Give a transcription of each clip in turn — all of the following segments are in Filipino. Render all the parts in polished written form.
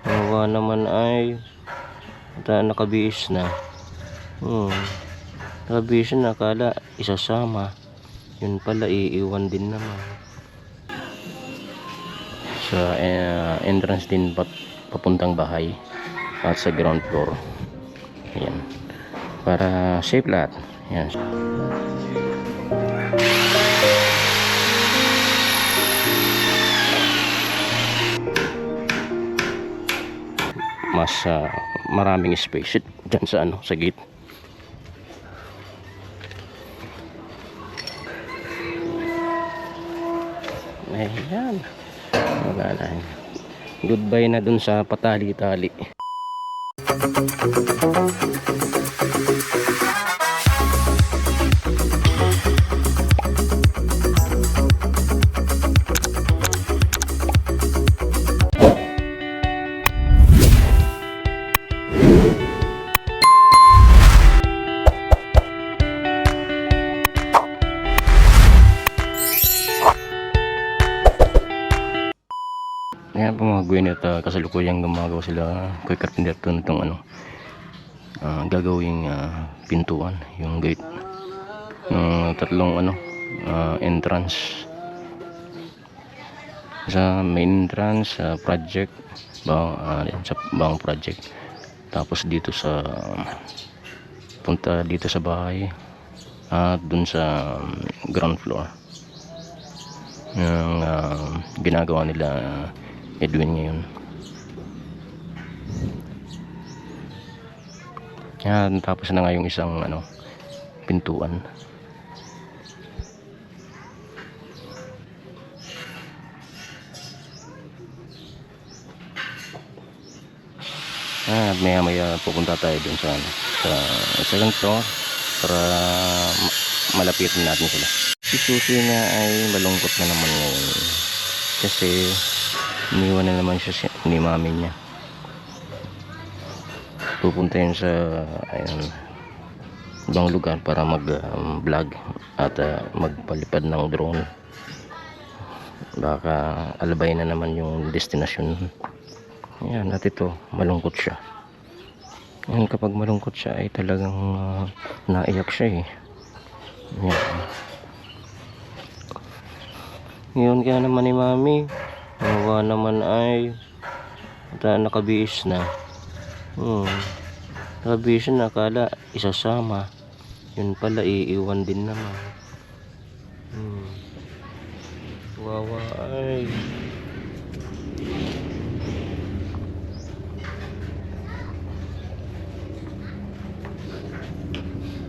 Nawa naman ay nakabihis na. Nakabihis na, akala isasama. Yun pala, iiwan din naman. Sa entrance din papuntang bahay at sa ground floor. Ayan. Para safe lahat. Ayan. Mas maraming space dyan sa sa gate. Ayan. Wala na. Goodbye na dun sa patali-tali. Ayan po mga Gwyneth, kasalukuyang gumagawa sila kay Carpenter to nitong gagawing pintuan, yung gate ng tatlong entrance sa main entrance project sa bang project, tapos dito sa punta dito sa bahay at dun sa ground floor yung ginagawa nila Edwin ngayon. Yan, tapos na nga yung isang pintuan. Maya maya pupunta tayo dun sa second floor para malapitan natin sila. Si Susie nga ay malungkot na naman ngayon kasi iniwan na naman siya ni mami niya. Pupunta yun sa ibang lugar para mag vlog at magpalipad ng drone. Baka alabay na naman yung destinasyon. Ayan, at ito malungkot siya. Ayan, kapag malungkot siya ay talagang naiyak siya Ayan. Ngayon kaya naman ni mami, nawa naman ay nakabihis na. Nakabihis na, akala isasama. Yun pala, iiwan din naman. Wawa ay.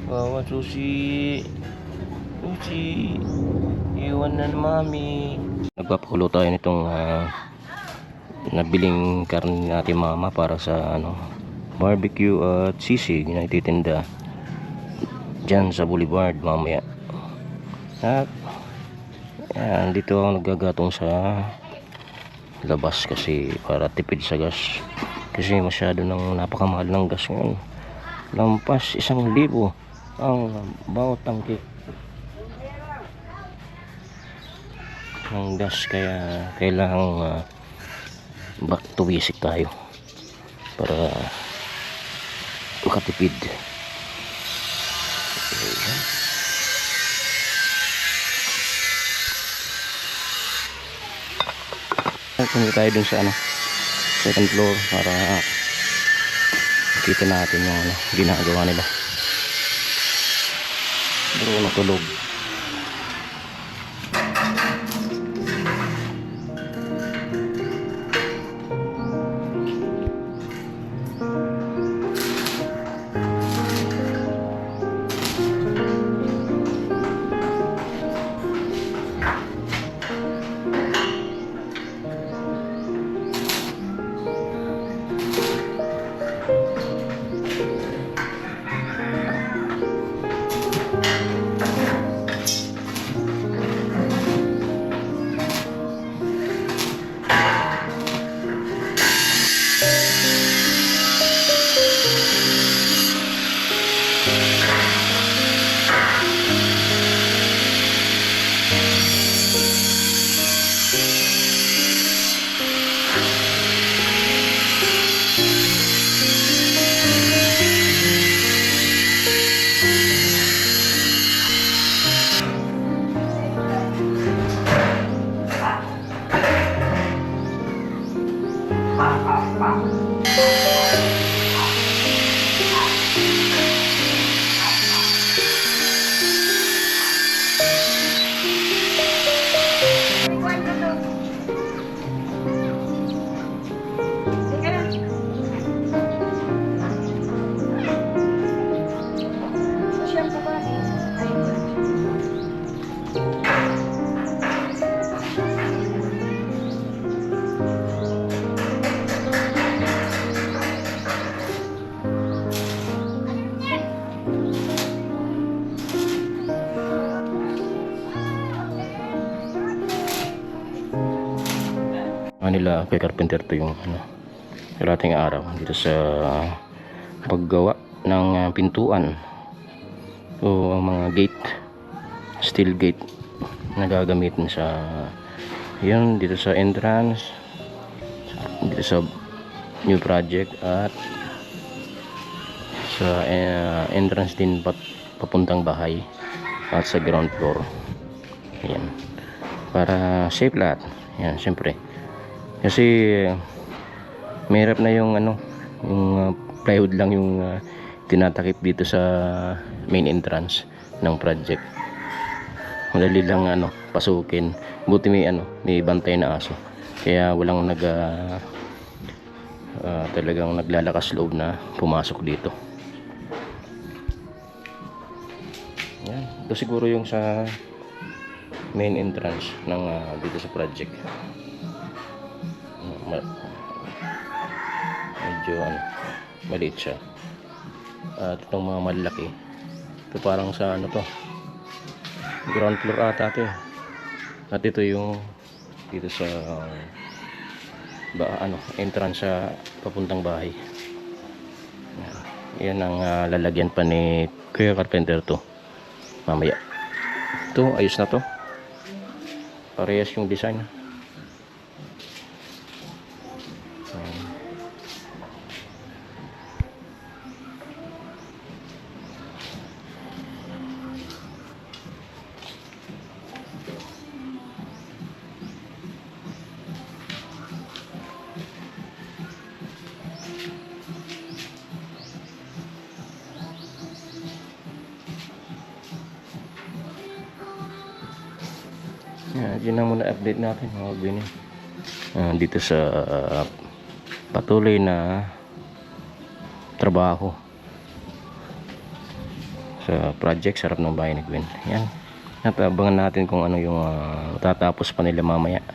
Wawa Susie. Susie, iwan na ni mami. Nagpapakulo tayo nitong nabiling karne natin mama para sa barbecue at sisig na ititinda dyan sa Boulevard mamaya. At dito ako nagagatong sa labas kasi para tipid sa gas, kasi masyado nang napakamahal ng gas ngayon. Lampas 1,000 ang bawat tangke ng gas, kaya kailangang back to basic tayo para makatipid. Punta tayo dun sa second floor para kita natin yung ginagawa nila. Bro, natulog. Nila kay Carpenter to yung ating araw dito sa paggawa ng pintuan o mga gate, steel gate na gagamitin sa yun dito sa entrance, dito sa new project at sa entrance din papuntang bahay at sa ground floor. Ayan, para safe lahat. Yan, syempre kasi mahirap na yung yung plywood lang yung tinatakip dito sa main entrance ng project. Madali lang pasukin, buti may bantay na aso, kaya walang talagang naglalakas loob na pumasok dito. Yan, ito siguro yung sa main entrance ng dito sa project. Medyo maliit siya, at itong mga malaki ito parang sa to ground floor ata ito, at ito yung dito sa entrance sa papuntang bahay. Yan ang lalagyan pa ni Kuya Carpenter to mamaya. Ito ayos na to, parehas yung design. Yun na muna update natin mga bini dito sa patuloy na trabaho sa project Sarap ng Bahay ni Gwen. Yan, at abangan natin kung ano yung tatapos pa nila mamaya.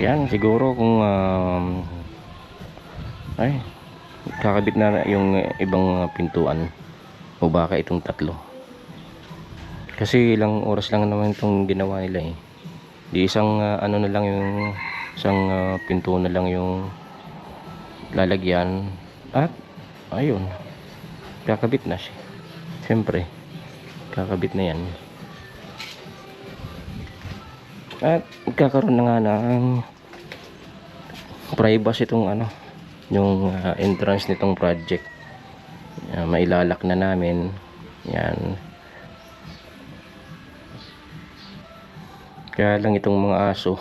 Yan, siguro kung kakabit na yung ibang pintuan o baka itong tatlo. Kasi ilang oras lang naman itong ginawa nila di isang na lang yung isang pinto na lang yung lalagyan, at ayun, kakabit na siya. Siyempre kakabit na yan, at magkakaroon na nga ng privacy itong yung entrance nitong project. Mailalak na namin yan. Kaya lang itong mga aso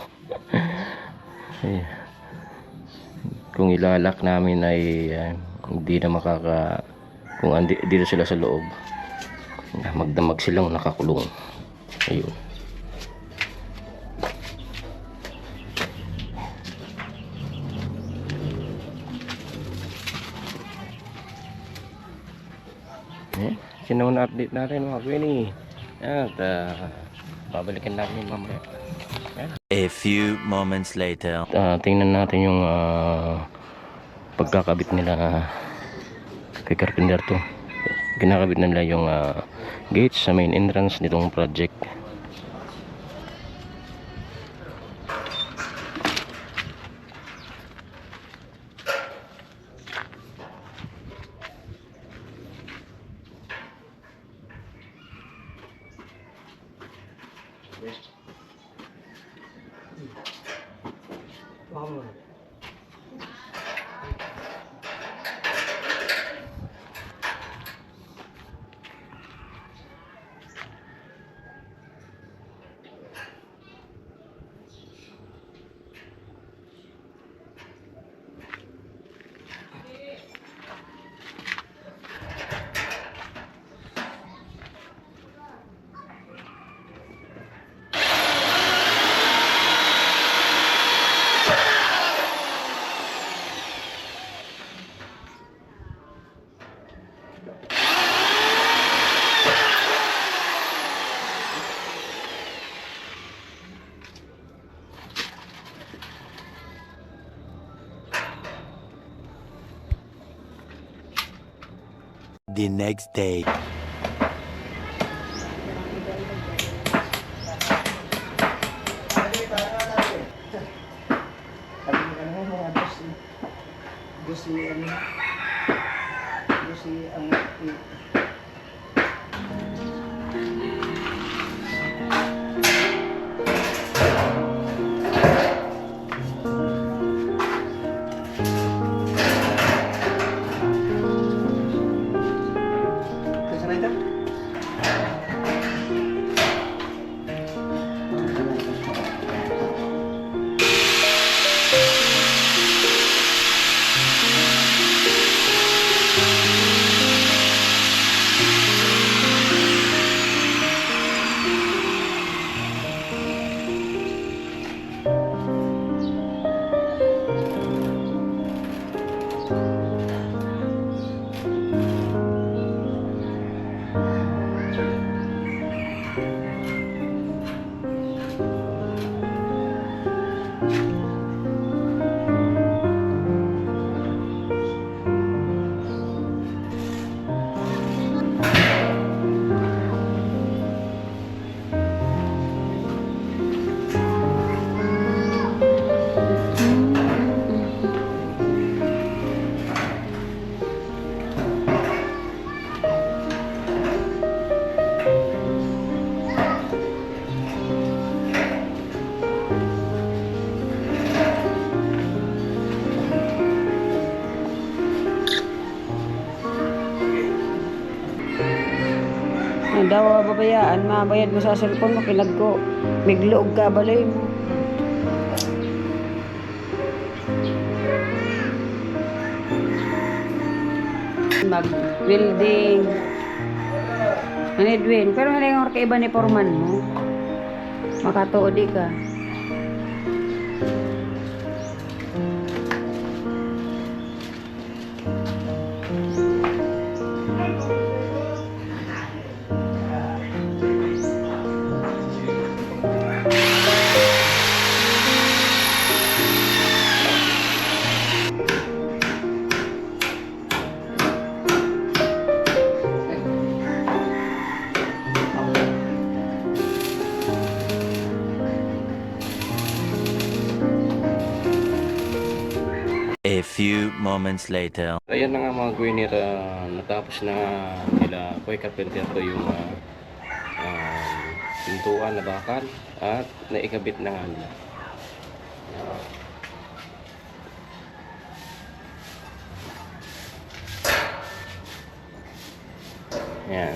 kung ilalak namin ay hindi na kung dito sila sa loob, magdamag silang nakakulong. Ayun. Sino na update natin mga Queenie, at babalikan natin mamaya. A few moments later. Tingnan natin yung pagkakabit nila kay Carpenter to. Kinakabit nila yung gates sa main entrance nitong project. The next day. Ang daw babayaan, mabayad mo sa cellphone mo, kinagko. Migluog ka, balay mo. Mag-building. Ano Edwin? Pero hindi nga kaiba ni Foreman mo. Makatuod ka. A few moments later. Ayan na nga mga Gwyneth, natapos na nila Kuya Carpenter to yung pintuan na bakal at naikabit na nga nila. Ayan.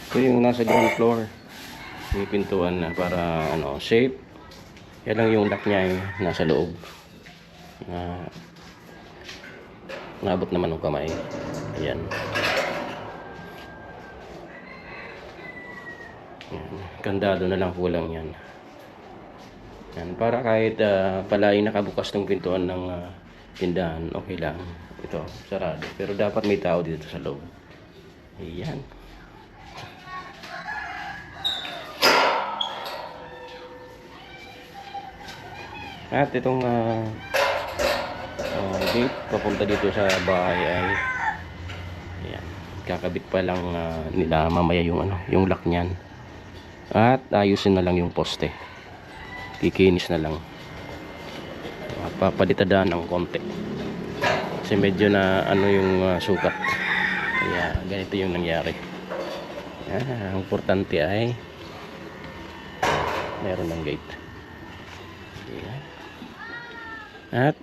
Ito yung nasa ground floor. May pintuan na para ano, safe. Yan lang yung lock niya ay nasa loob. Naabot naman ng kamay. Ayan. Ayan. Kandado na lang kulang yan. Ayan. Para kahit palagi nakabukas ng pintuan ng tindahan, okay lang. Ito, sarado. Pero dapat may tao dito sa loob. Ayan. At itong gate papunta dito sa bahay ay ayan, kakabit pa lang nila mamaya yung ano, yung lock niyan. At ayusin na lang yung poste. Kikinis na lang. Papalitadaan ng konti. Kasi medyo na ano yung sukat. Kaya ganito yung nangyari. Ang importante ay meron ng gate. Ayan. At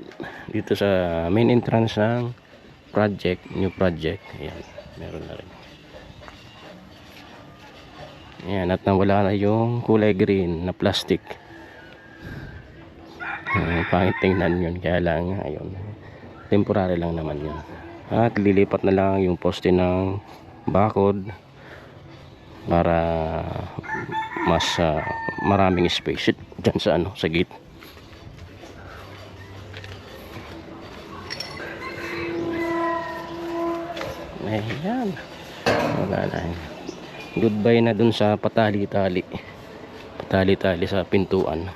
dito sa main entrance ng project, new project, ayan, meron na rin. Ayan, at nawala na yung kulay green na plastic. Pangit tingnan yun, kaya lang, ayun, temporary lang naman yun. At lilipat na lang yung poste ng bakod para mas maraming space dyan sa ano, sa gate. Ayan, wala na. Goodbye na dun sa patali-tali sa pintuan.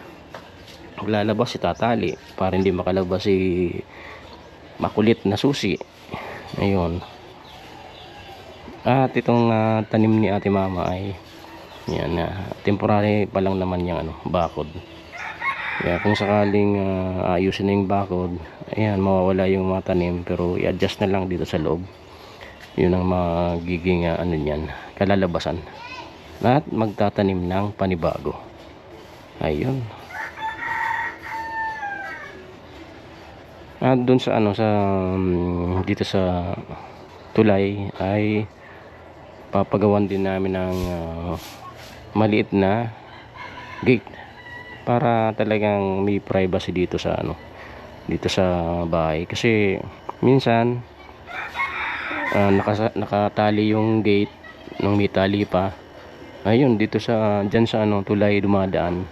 Lalabas si tatali para hindi makalabas si makulit na susi. Ayun. At itong tanim ni Ate Mama ay yan, temporary pa lang naman yung bakod. Kaya kung sakaling ayusin na yung bakod, ayan, mawawala yung mga tanim, pero i-adjust na lang dito sa loob. Yun ang magiging niyan, kalalabasan. At magtatanim ng panibago. Ayun. At doon sa sa dito sa tulay ay papagawan din namin ng maliit na gate para talagang may privacy dito sa dito sa bahay, kasi minsan nakatali yung gate nung may tali pa. Ayun, dito sa diyan sa tulay dumadaan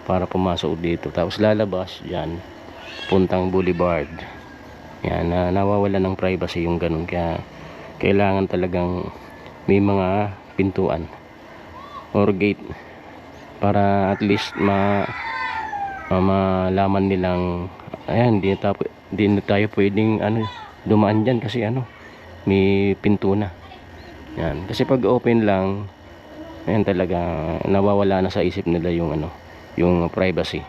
para pumasok dito, tapos lalabas yan puntang boulevard. Yan, nawawala ng privacy yung ganun, kaya kailangan talagang may mga pintuan or gate para at least malaman nilang ayan, di na tayo pwedeng dumaan dyan kasi may pinto na. Yan, kasi pag open lang, ayan, talaga nawawala na sa isip nila yung yung privacy.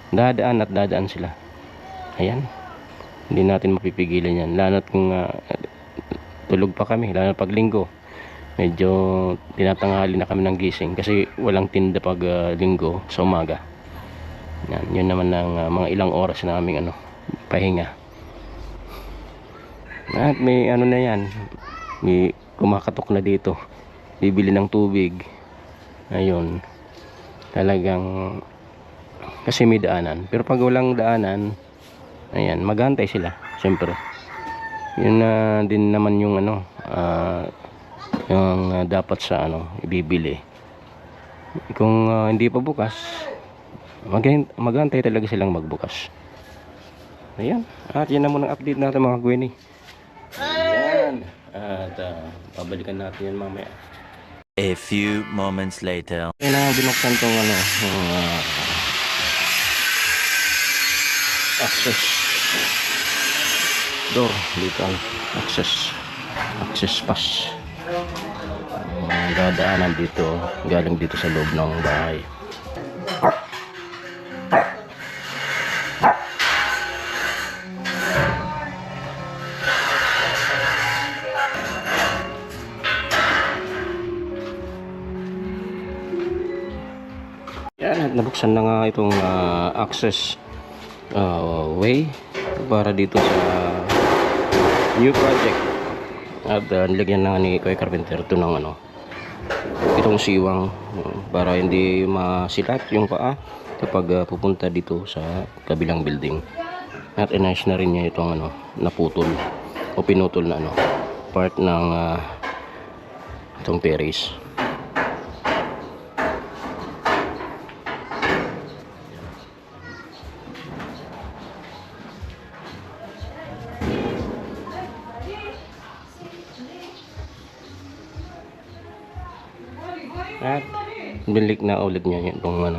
Dadaan at dadaan sila. Ayan, hindi natin mapipigilan yan, lalo kung tulog pa kami, lalo pag linggo. Medyo tinatanghali na kami ng gising kasi walang tinda pag linggo sa umaga. Yan, yun naman ng mga ilang oras na aming pahinga. At may na yan, may kumakatok na dito, bibili ng tubig. Ayun, talagang kasi may daanan, pero pag walang daanan, ayan, magantay sila siyempre. Yun na din naman yung yung dapat sa ibibili. Kung hindi pa bukas, magantay talaga silang magbukas. Ayan, at yan na muna ang update natin mga Gwenny. Ayan, at babalikan natin yan mamaya. A few moments later. Kaya na binuksan tong access door dito, access pass. Dadaanan dito galing dito sa loob ng bahay. Yan, at nabuksan na nga itong access way para dito sa new project. At nilagyan na ni Kuya Carpenter ito ng itong siwang para hindi masilat yung paa kapag pupunta dito sa kabilang building. At inayos na rin niya itong naputol o pinutol na part ng itong terrace. At bilik na ulit niya itong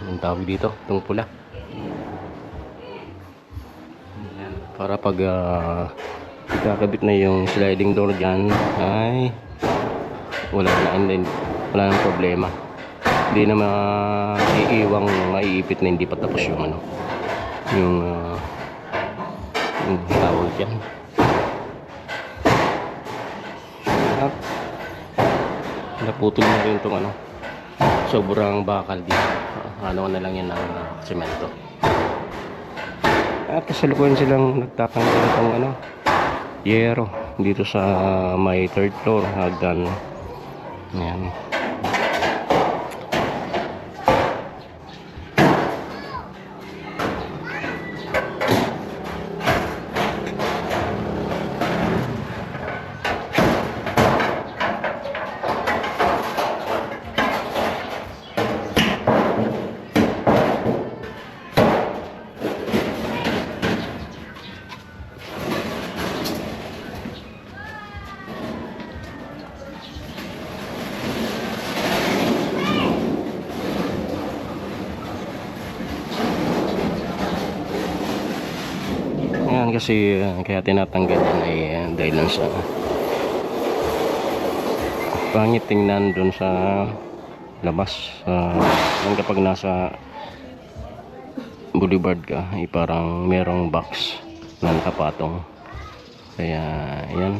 yung tawag dito, itong pula. Ayan, para pag ikakabit na yung sliding door dyan ay wala nang problema. Hindi na maiiwang maiipit na hindi pa tapos yung yung tawag dyan. At naputol na rin itong sobrang bakal dito. Na lang yan ng semento. At kasalukuyan silang nagtatanggal itong yero dito sa may third floor hagdan. Ayan. Kasi kaya tinatanggal yan ay dahil lang sa pangit tingnan dun sa labas. Yan kapag nasa boulevard ka, parang merong box na nakapatong. Kaya yan.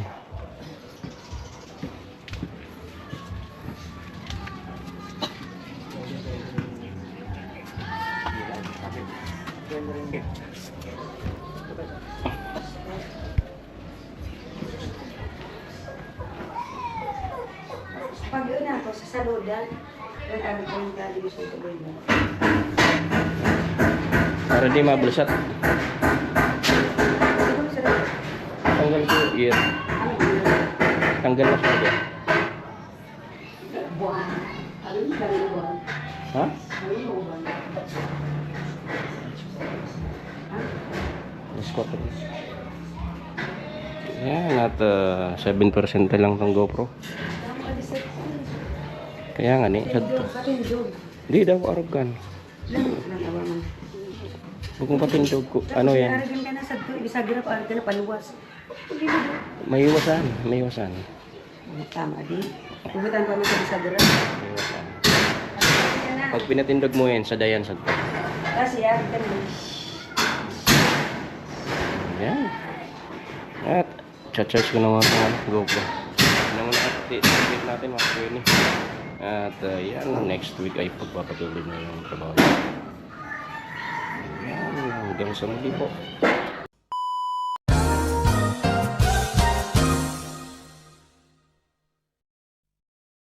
Pag yun ako sa saludan, yung araw ko yung galing sa tuloy mo. Para di mabulsat. Siguro sa rin. Tanggal ko ear. Tanggal na siya. Buwan. Ano yung galing buwan? Ha? Ano yung buwan? Discote. Yan, at 7% lang tong GoPro. Kaya nga ni, Patindog. di daw arugan. Natawaman. Huwag mong patindog ko. Ano yan? Aragan ka na sa ito. Ibig sabi na pa ka na paluwas. May iwasan, may iwasan. Tama din. Pugutan pa mo sa bisagra. May iwasan. Pag pinatindog mo yan, sa dayan sa to. Kasi yan, ganun. Yan. At, charge ko naman ang GoPro. Ano naman update natin mga kuwini. At yan, next week ay pagpapatuloy na yung trabaho. Yan, hanggang sa muli po.